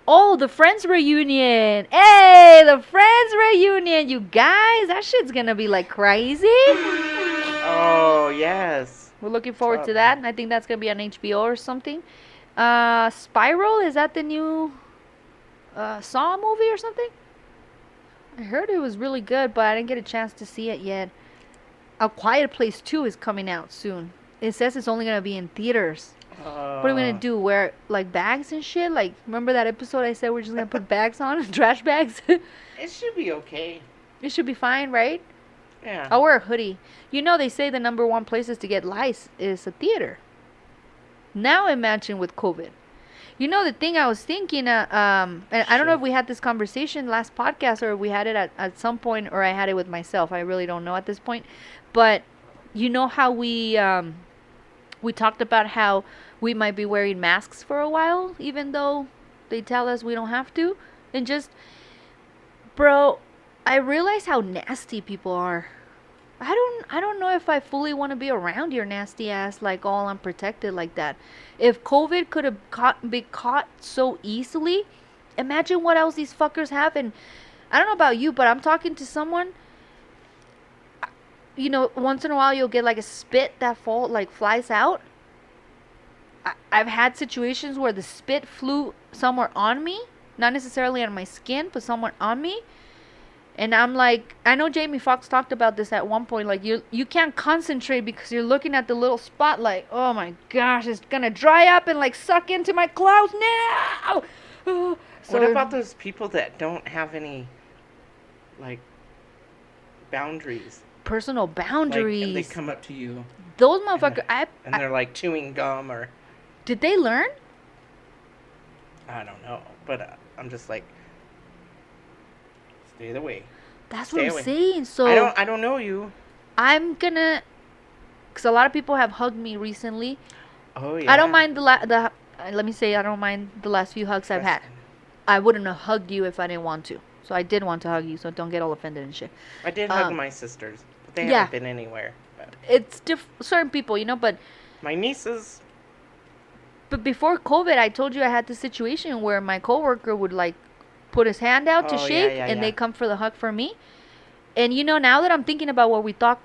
Oh, the Friends reunion. Hey, the Friends reunion. You guys, that shit's gonna be like crazy. Oh, yes. We're looking forward to that. I think that's gonna be on HBO or something. Spiral, is that the new Saw movie or something? I heard it was really good, but I didn't get a chance to see it yet. A Quiet Place 2 is coming out soon. It says it's only gonna be in theaters. What are we gonna do? Wear like bags and shit? Like, remember that episode I said we're just gonna put bags on? Trash bags? It should be okay. It should be fine, right? Yeah. I'll wear a hoodie. You know, they say the number one places to get lice is a theater. Now imagine with COVID. You know, the thing I was thinking, and I don't know if we had this conversation last podcast or we had it at some point, or I had it with myself. I really don't know at this point. But you know how we talked about how we might be wearing masks for a while, even though they tell us we don't have to. And just, bro, I realize how nasty people are. I don't know if I fully want to be around your nasty ass, like all unprotected like that. If COVID could have been caught so easily, imagine what else these fuckers have. And I don't know about you, but I'm talking to someone. You know, once in a while you'll get like a spit that flies out. I've had situations where the spit flew somewhere on me, not necessarily on my skin, but somewhere on me. And I'm like, I know Jamie Foxx talked about this at one point. Like, you can't concentrate because you're looking at the little spot like, oh my gosh, it's gonna dry up and like suck into my clouds now. So, what about those people that don't have any, like, boundaries? personal boundaries? Like, they come up to you. Those motherfuckers. And they're like chewing gum or Did they learn? I don't know, but I'm just like, stay away. That's Stay what I'm away. saying. So I don't know you. I'm gonna, because a lot of people have hugged me recently. Oh yeah. I don't mind let me say I don't mind the last few hugs I've had. Trust me. I wouldn't have hugged you if I didn't want to. So I did want to hug you, so don't get all offended and shit. I did hug my sisters, but they yeah. haven't been anywhere. But It's certain people, but my nieces. But before COVID, I told you I had this situation where my coworker would like put his hand out to Oh, yeah, shake, yeah, and yeah. they come for the hug for me. And now that I'm thinking about what we talked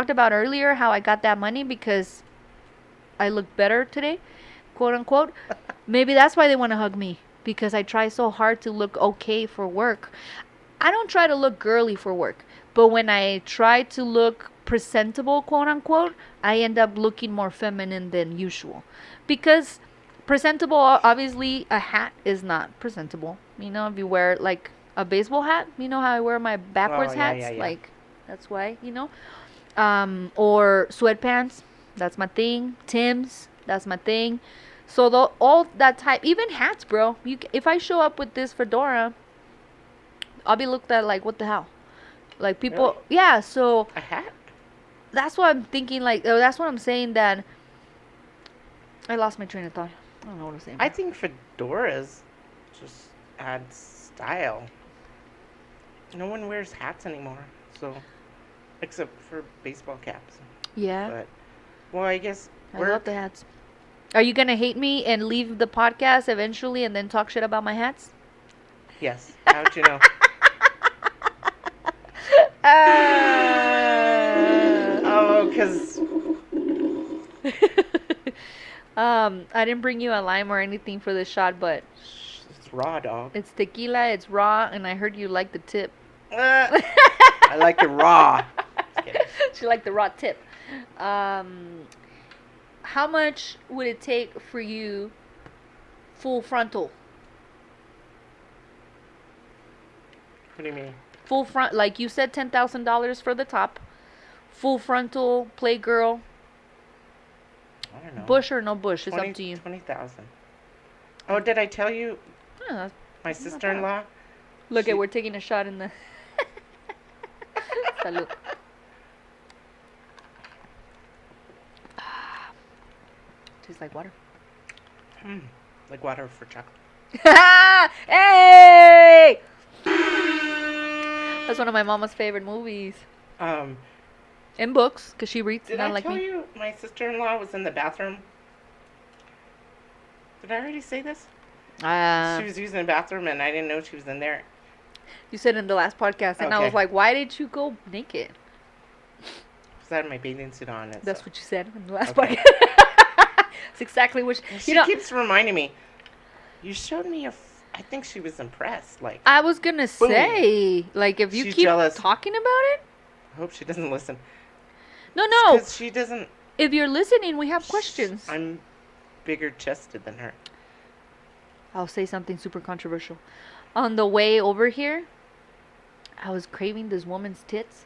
about earlier, how I got that money because I look better today, quote unquote. Maybe that's why they want to hug me, because I try so hard to look okay for work. I don't try to look girly for work, but when I try to look presentable, quote unquote, I end up looking more feminine than usual. Because presentable, obviously, a hat is not presentable. If you wear like a baseball hat, how I wear my backwards yeah, hats, yeah, yeah. like that's why, or sweatpants, that's my thing. Tim's, that's my thing. So all that type, even hats, bro. If I show up with this fedora, I'll be looked at like, what the hell? Like people, Really? yeah. So A hat? that's what I'm thinking. Like, that's what I'm saying. That I lost my train of thought. I don't know what I'm saying. I think fedoras just add style. No one wears hats anymore, so except for baseball caps. Yeah, But well, I guess I love the hats. Are you gonna hate me and leave the podcast eventually, and then talk shit about my hats? Yes. How'd you know? Oh, because I didn't bring you a lime or anything for this shot, but it's raw, dog. it's tequila, it's raw, and I heard you like the tip. I like it raw. Just kidding. She liked the raw tip. How much would it take for you full frontal? What do you mean? Full front, like you said, $10,000 for the top. Full frontal, Playgirl. I don't know. Bush or no bush, it's up to you. 20,000. Oh, did I tell you Yeah, my sister-in-law? look, She- we're taking a shot in the. Salud. Tastes like water. Like water for chocolate. Hey! That's one of my mama's favorite movies. And books, because she reads, Did not I like tell me. you my sister-in-law was in the bathroom? Did I already say this? She was using the bathroom and I didn't know she was in there. You said in the last podcast, and I Okay. was like, why did you go naked? Because I had my bathing suit on. And That's so. what you said in the last Okay. podcast. It's exactly what She keeps reminding me. You showed me I think she was impressed. Like, I was gonna say, like, if you She's keep jealous. talking about it. I hope she doesn't listen. No. Because she doesn't. If you're listening, we have questions. I'm bigger chested than her. I'll say something super controversial. On the way over here, I was craving this woman's tits.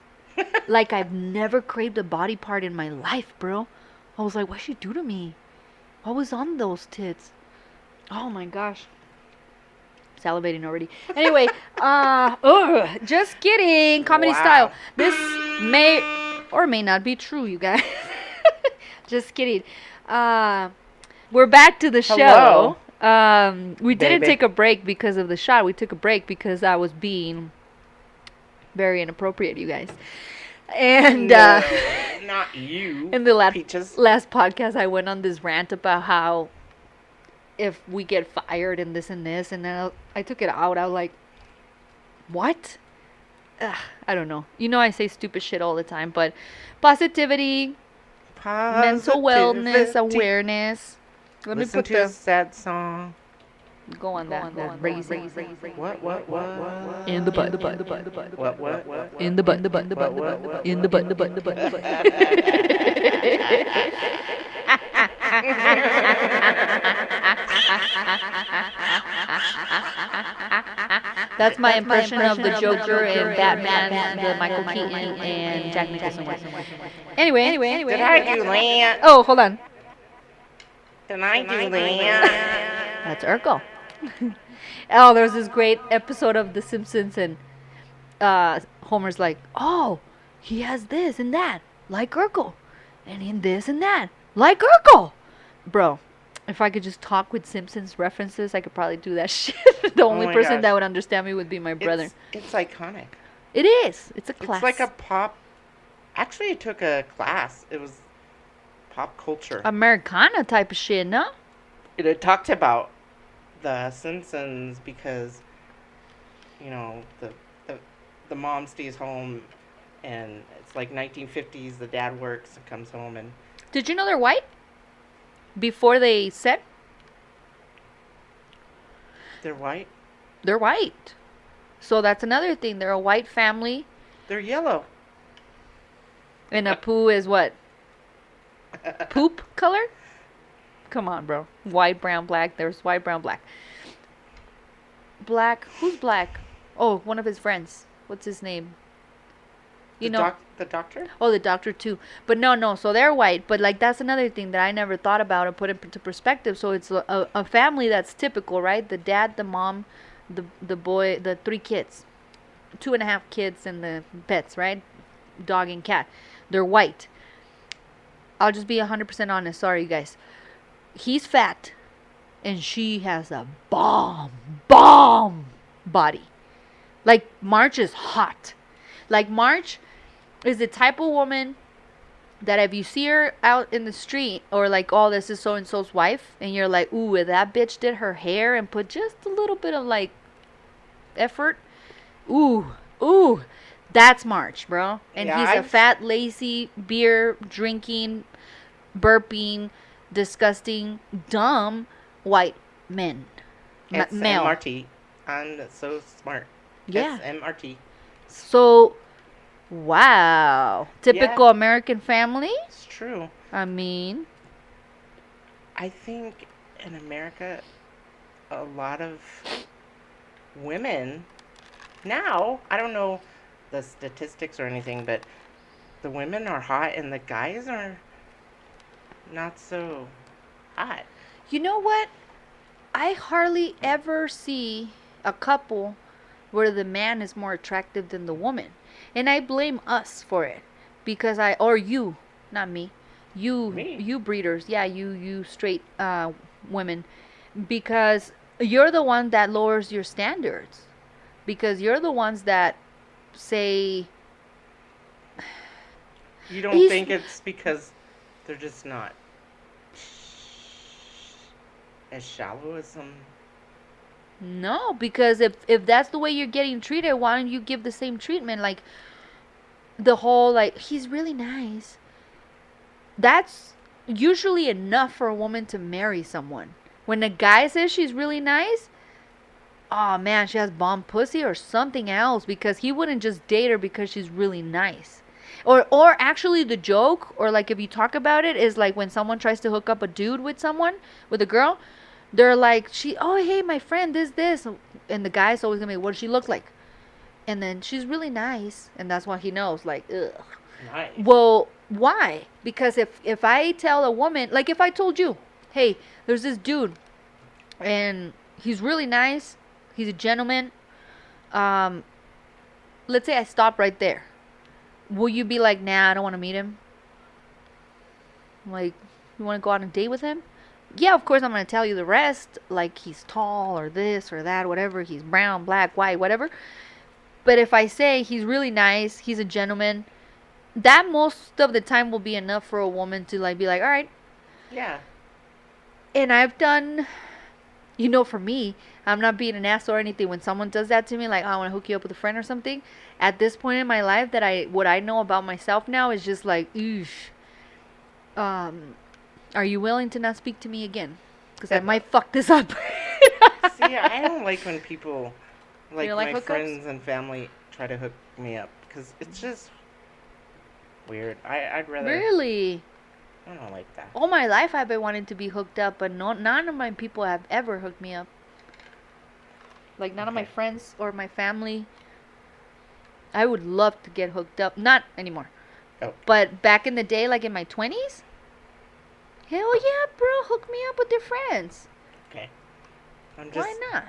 Like I've never craved a body part in my life, bro. I was like, what'd she do to me? What was on those tits? Oh my gosh. Salivating already. Anyway, just kidding. Comedy Wow. style. This may or may not be true, you guys. Just kidding. We're back to the show. Hello. We didn't Baby. take a break because of the shot. We took a break because I was being very inappropriate, you guys. And No, not you. in the Peaches. last podcast, I went on this rant about how if we get fired and this, and then I took it out. I was like, what? I don't know. I say stupid shit all the time, but positivity, mental wellness, Positivity. awareness. Let Listen me put to a sad song. go on that. Raising. What? In the butt. What? In the butt. What? In the butt. That's my impression of the Joker and Batman, the Michael Keaton and Jack Nicholson one. Anyway. Did I do that? Oh, hold on. Did I do that? That's Urkel. Oh, there's this great episode of The Simpsons, and Homer's like, oh, he has this and that, like Urkel. And in this and that, like Urkel. Bro, if I could just talk with Simpsons references, I could probably do that shit. The only my person gosh. that would understand me would be my brother. It's iconic. It is. It's a class. It's like a pop. Actually, I took a class. It was pop culture. Americana type of shit, no? It talked about the Simpsons because, you know, the mom stays home, and it's like 1950s. The dad works and comes home, and Did you know they're white? Before they said they're white. they're white. So that's another thing. They're a white family. They're yellow. And Apu is what? Poop color? Come on, bro. White, brown, black. There's white, brown, black. Black. Who's black? Oh, one of his friends. What's his name? You know. The doctor? Oh, the doctor too. But no. So they're white. But like that's another thing that I never thought about and put into perspective. So it's a family that's typical, right? The dad, the mom, the boy, the 3 kids, 2.5 kids, and the pets, right? Dog and cat. They're white. I'll just be 100% honest. Sorry, you guys. He's fat, and she has a bomb body. Like Marge is hot. Like Marge is the type of woman that if you see her out in the street or like, oh, this is so and so's wife, and you're like, ooh, if that bitch did her hair and put just a little bit of like effort, ooh, that's March, bro. And Yeah, he's a fat, lazy, beer drinking, burping, disgusting, dumb white man. It's Male. MRT. I'm so smart. Yeah. It's MRT. So, wow. Typical American family? It's true. I mean, I think in America, a lot of women now, I don't know the statistics or anything, but the women are hot and the guys are not so hot. you know what? I hardly ever see a couple where the man is more attractive than the woman. And I blame us for it. Because or you, not me. Me? You breeders. Yeah, you straight women. Because you're the one that lowers your standards. Because you're the ones that say, You don't He's- think it's because they're just not as shallow as some. no, because if that's the way you're getting treated, why don't you give the same treatment? Like the whole like he's really nice. That's usually enough for a woman to marry someone. When a guy says she's really nice, oh man, she has bomb pussy or something else, because he wouldn't just date her because she's really nice. Or actually the joke, or like if you talk about it, is like when someone tries to hook up a dude with someone, with a girl, they're like, oh hey, my friend, this, and the guy's always gonna be, what does she look like? And then she's really nice, and that's what he knows, like, ugh. Nice. Well, why? Because if I tell a woman, like if I told you, hey, there's this dude, and he's really nice, he's a gentleman, let's say I stop right there, will you be like, nah, I don't want to meet him? Like, you want to go on a date with him? Yeah, of course I'm going to tell you the rest, like he's tall or this or that, whatever, he's brown, black, white, whatever. But if I say he's really nice, he's a gentleman, that most of the time will be enough for a woman to like be like, all right. Yeah. And I've done, for me, I'm not being an ass or anything. When someone does that to me, like, oh, I want to hook you up with a friend or something, at this point in my life, what I know about myself now is just like, oof. Are you willing to not speak to me again? Because I might fuck this up. See, I don't like when people, like don't like my hookups? friends and family, try to hook me up because it's just weird. I'd rather. Really? I don't like that. All my life I've been wanting to be hooked up, but none of my people have ever hooked me up. Like, none of my Okay. friends or my family. I would love to get hooked up. Not anymore. Oh. But back in the day, like in my 20s, hell yeah, bro. Hook me up with your friends. Okay. I'm Why just not?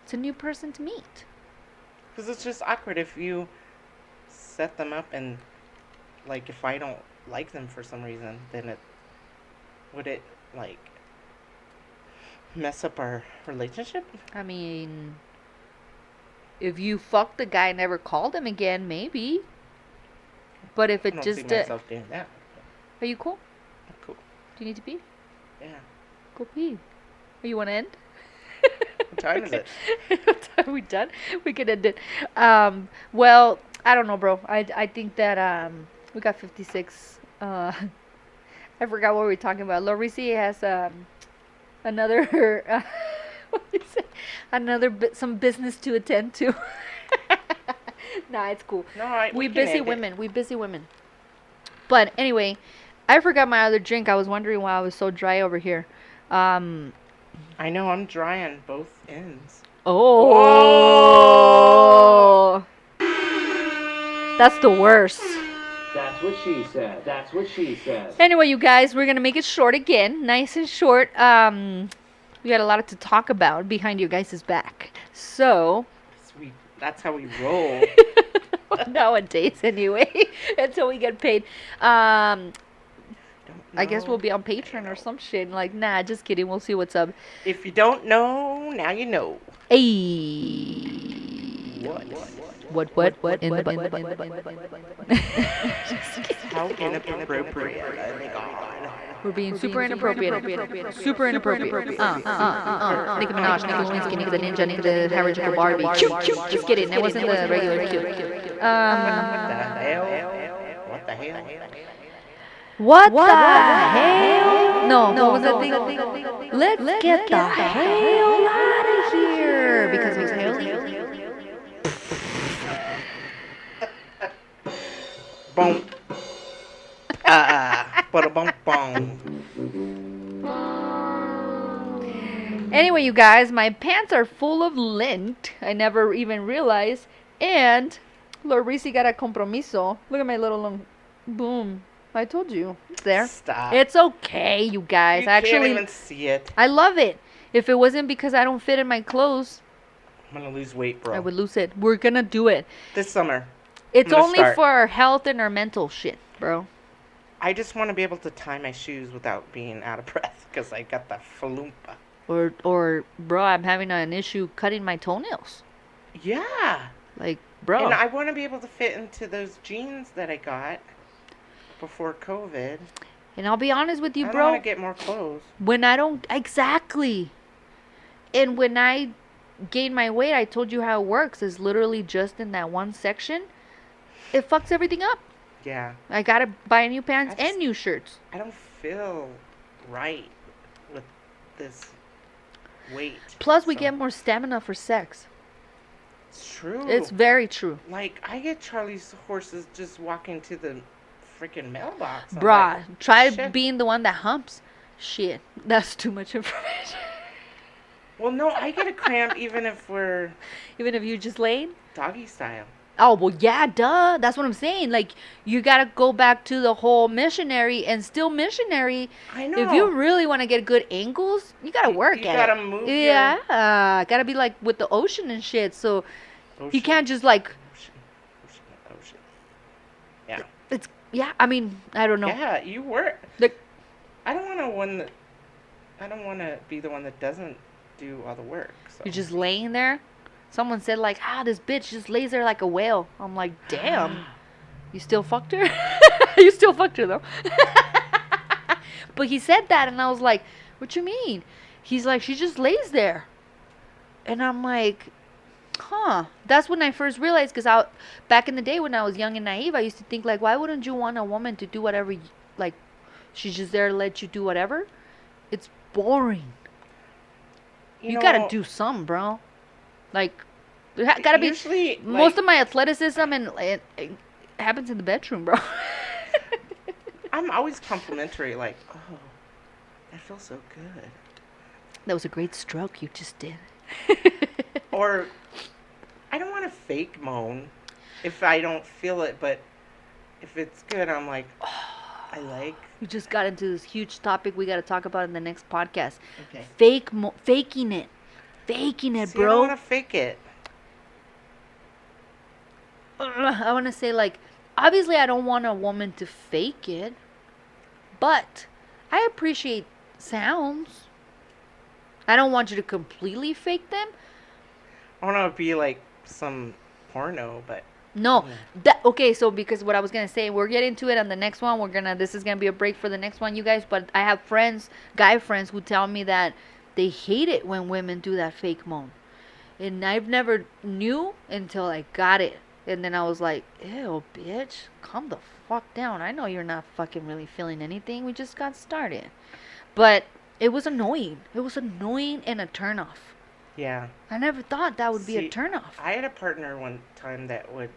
It's a new person to meet. because it's just awkward if you set them up and like if I don't like them for some reason, then would it like mess up our relationship? I mean, if you fuck the guy and never called him again, maybe. But if I it don't just... see myself doing that. are you cool? Cool. Do you need to pee? Yeah. Go pee. Or you want to end? What time is it? Are we done? We can end it. Well, I don't know, bro. I think that we got 56. I forgot what we were talking about. Laureezy has another what do you say? Some business to attend to. Nah, it's cool. No, We can busy end it. women. We busy women. But anyway, I forgot my other drink. I was wondering why I was so dry over here. I know I'm dry on both ends. Oh. That's the worst. That's what she said. That's what she said. Anyway, you guys, we're gonna make it short again, nice and short. We got a lot to talk about behind your guys' back. So That's how we roll. nowadays, anyway, until we get paid. I guess we'll be on Patreon or some shit. Like, nah, just kidding. We'll see what's up. If you don't know, now you know. Hey. What? In the butt. How inappropriate. Oh my God. We're being super inappropriate. Super inappropriate. Nicki Minaj, Nicki Lewinsky, Nicki the Ninja, Nicki the Harajuku Barbie. Cute. Just kidding. That wasn't the regular cute. What the hell? What the hell? No, what was that thing? Let's get the hell out of here. Because it was hell. Boom. Bada bum bum. Anyway, you guys, my pants are full of lint. I never even realized. And Laureezy got a compromiso. Look at my little long boom. I told you. It's there. Stop. It's okay, you guys. You Actually, can't even see it. I love it. If it wasn't because I don't fit in my clothes, I'm gonna lose weight, bro. I would lose it. We're gonna do it. This summer. It's gonna only start. for our health and our mental shit, bro. I just want to be able to tie my shoes without being out of breath because I got the falumpa. Or, bro, I'm having an issue cutting my toenails. Yeah. Like, bro. And I want to be able to fit into those jeans that I got before COVID. And I'll be honest with you, I bro. want to get more clothes. When I don't... Exactly. And when I gain my weight, I told you how it works. It's literally just in that one section. It fucks everything up. Yeah. I gotta buy new pants I just- and new shirts. I don't feel right with this weight. Plus, we so- get more stamina for sex. It's true. It's very true. Like, I get Charlie's horses just walking to the freaking mailbox. I'm Bruh, like, try shit. being the one that humps. Shit, that's too much information. Well, no, I get a cramp even if we're Even if you just laying? doggy style. Oh, well, yeah, duh. That's what I'm saying. Like, you gotta go back to the whole missionary and still missionary. I know. If you really want to get good angles, you gotta work you at gotta it. move Yeah, gotta be like with the ocean and shit. So you Ocean, can't just like ocean. Yeah. it's yeah. I mean, I don't know. Yeah, you work. Like, I don't want to be the one that doesn't do all the work. So. you're just laying there. Someone said like, this bitch just lays there like a whale. I'm like, damn. You still fucked her? You still fucked her though. But he said that and I was like, what you mean? He's like, she just lays there. And I'm like, huh. That's when I first realized, because back in the day when I was young and naive, I used to think like, why wouldn't you want a woman to do whatever, like, she's just there to let you do whatever? It's boring. You gotta do something, bro. Like, there gotta be. Usually, Most of my athleticism and it happens in the bedroom, bro. I'm always complimentary, like, oh, that feels so good. That was a great stroke you just did. Or I don't want to fake moan if I don't feel it, but if it's good, I'm like, I like. We just got into this huge topic we got to talk about in the next podcast. Okay. Faking it. Faking it, See, I don't bro. want to fake it. I want to say, like, obviously I don't want a woman to fake it, but I appreciate sounds. I don't want you to completely fake them. I want to be like some porno, but No, yeah. okay. So because what I was gonna say, we're getting to it on the next one. This is gonna be a break for the next one, you guys. But I have friends, guy friends, who tell me that they hate it when women do that fake moan, and I've never knew until I got it, and then I was like, ew, bitch, calm the fuck down. I know you're not fucking really feeling anything. We just got started, but it was annoying. It was annoying and a turnoff. Yeah. I never thought that would be a See, turnoff. I had a partner one time that would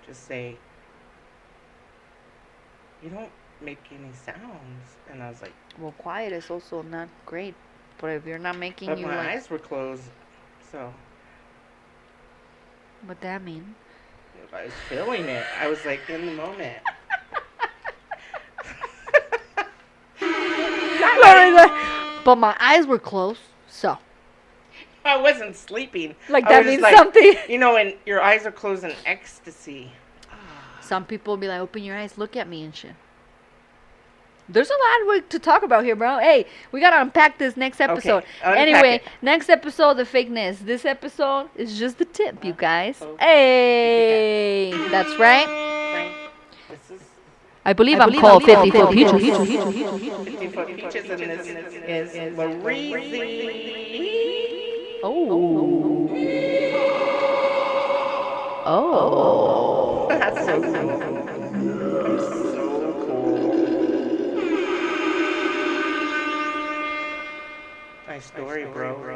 just say, "You don't make any sounds," and I was like, Well, quiet is also not great, but if you're not making but you my like, eyes were closed, so what that mean? I was feeling it. I was like in the moment. But my eyes were closed, so I wasn't sleeping. like I that was means just like, something. You know, when your eyes are closed in ecstasy. Some people be like, open your eyes, look at me and shit. There's a lot to talk about here, bro. Hey, we gotta unpack this next episode. unpack Anyway, it. next episode, the fakeness. This episode is just the tip, you guys. Oh. Hey, that's right. Frank, this is I believe I'm called 50 for Peaches. 54 Peaches, and this is Laureezy. Oh. Oh. That's so cool. I'm so cool. Nice story, bro.